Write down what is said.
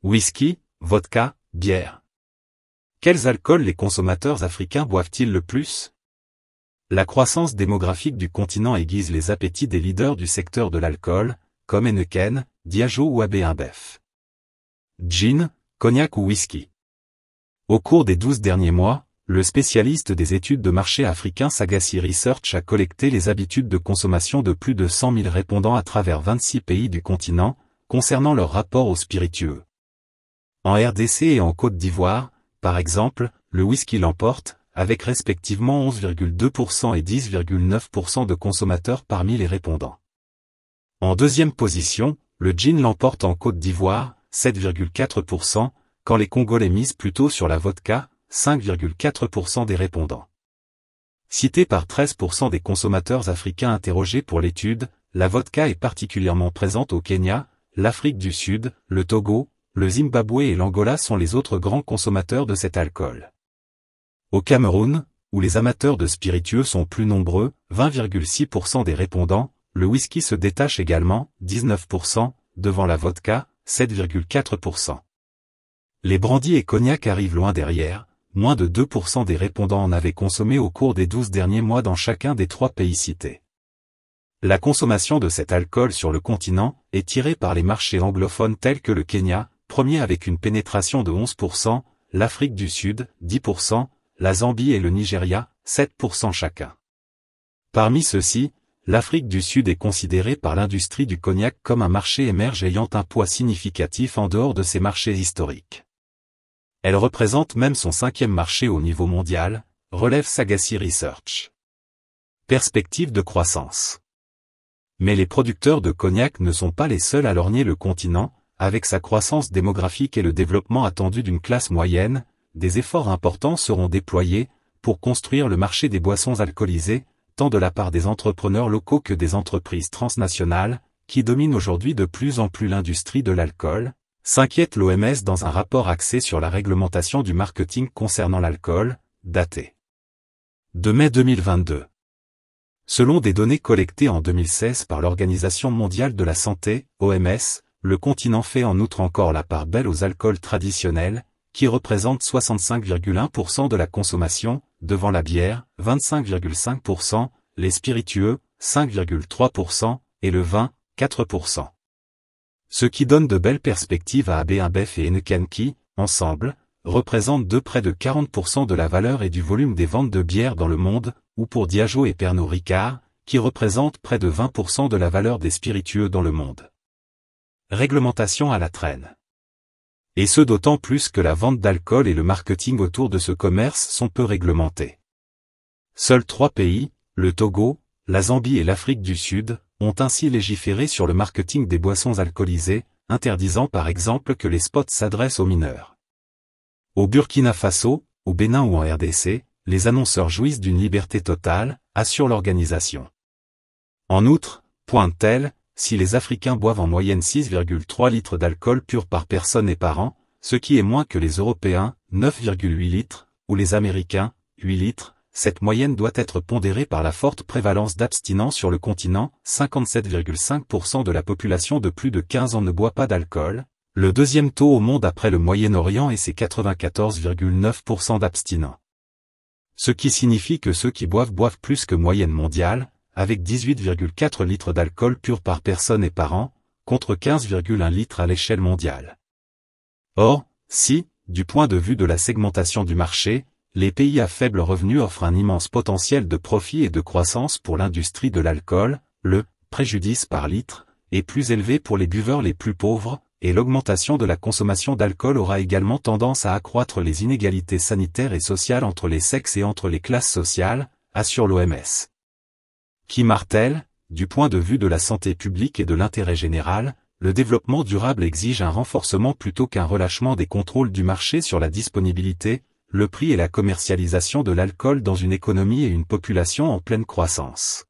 Whisky, vodka, bière. Quels alcools les consommateurs africains boivent-ils le plus? La croissance démographique du continent aiguise les appétits des leaders du secteur de l'alcool, comme Heineken, Diageo ou AB InBev. Gin, cognac ou whisky. Au cours des 12 derniers mois, le spécialiste des études de marché africain Sagaci Research a collecté les habitudes de consommation de plus de 100 000 répondants à travers 26 pays du continent, concernant leur rapport aux spiritueux. En RDC et en Côte d'Ivoire, par exemple, le whisky l'emporte, avec respectivement 11,2% et 10,9% de consommateurs parmi les répondants. En deuxième position, le gin l'emporte en Côte d'Ivoire, 7,4%, quand les Congolais misent plutôt sur la vodka, 5,4% des répondants. Citée par 13% des consommateurs africains interrogés pour l'étude, la vodka est particulièrement présente au Kenya, l'Afrique du Sud, le Togo, le Zimbabwe et l'Angola sont les autres grands consommateurs de cet alcool. Au Cameroun, où les amateurs de spiritueux sont plus nombreux, 20,6% des répondants, le whisky se détache également, 19%, devant la vodka, 7,4%. Les brandys et cognacs arrivent loin derrière, moins de 2% des répondants en avaient consommé au cours des 12 derniers mois dans chacun des 3 pays cités. La consommation de cet alcool sur le continent est tirée par les marchés anglophones tels que le Kenya, premier avec une pénétration de 11%, l'Afrique du Sud, 10%, la Zambie et le Nigeria, 7% chacun. Parmi ceux-ci, l'Afrique du Sud est considérée par l'industrie du cognac comme un marché émergent ayant un poids significatif en dehors de ses marchés historiques. Elle représente même son 5e marché au niveau mondial, relève Sagaci Research. Perspective de croissance. Mais les producteurs de cognac ne sont pas les seuls à lorgner le continent, avec sa croissance démographique et le développement attendu d'une classe moyenne, des efforts importants seront déployés pour construire le marché des boissons alcoolisées, tant de la part des entrepreneurs locaux que des entreprises transnationales, qui dominent aujourd'hui de plus en plus l'industrie de l'alcool, s'inquiète l'OMS dans un rapport axé sur la réglementation du marketing concernant l'alcool, daté de mai 2022. Selon des données collectées en 2016 par l'Organisation mondiale de la santé, OMS, le continent fait en outre encore la part belle aux alcools traditionnels, qui représentent 65,1% de la consommation, devant la bière, 25,5%, les spiritueux, 5,3%, et le vin, 4%. Ce qui donne de belles perspectives à AB InBev et Heineken qui, ensemble, représentent près de 40% de la valeur et du volume des ventes de bière dans le monde, ou pour Diageo et Pernod Ricard, qui représentent près de 20% de la valeur des spiritueux dans le monde. Réglementation à la traîne. Et ce d'autant plus que la vente d'alcool et le marketing autour de ce commerce sont peu réglementés. Seuls 3 pays, le Togo, la Zambie et l'Afrique du Sud, ont ainsi légiféré sur le marketing des boissons alcoolisées, interdisant par exemple que les spots s'adressent aux mineurs. Au Burkina Faso, au Bénin ou en RDC, les annonceurs jouissent d'une liberté totale, assure l'organisation. En outre, pointe-t-elle, si les Africains boivent en moyenne 6,3 litres d'alcool pur par personne et par an, ce qui est moins que les Européens, 9,8 litres, ou les Américains, 8 litres, cette moyenne doit être pondérée par la forte prévalence d'abstinence sur le continent, 57,5% de la population de plus de 15 ans ne boit pas d'alcool, le deuxième taux au monde après le Moyen-Orient et ses 94,9% d'abstinents. Ce qui signifie que ceux qui boivent plus que moyenne mondiale, avec 18,4 litres d'alcool pur par personne et par an, contre 15,1 litres à l'échelle mondiale. Or, si, du point de vue de la segmentation du marché, les pays à faible revenu offrent un immense potentiel de profit et de croissance pour l'industrie de l'alcool, le préjudice par litre est plus élevé pour les buveurs les plus pauvres, et l'augmentation de la consommation d'alcool aura également tendance à accroître les inégalités sanitaires et sociales entre les sexes et entre les classes sociales, assure l'OMS. Qui martèle, du point de vue de la santé publique et de l'intérêt général, le développement durable exige un renforcement plutôt qu'un relâchement des contrôles du marché sur la disponibilité, le prix et la commercialisation de l'alcool dans une économie et une population en pleine croissance.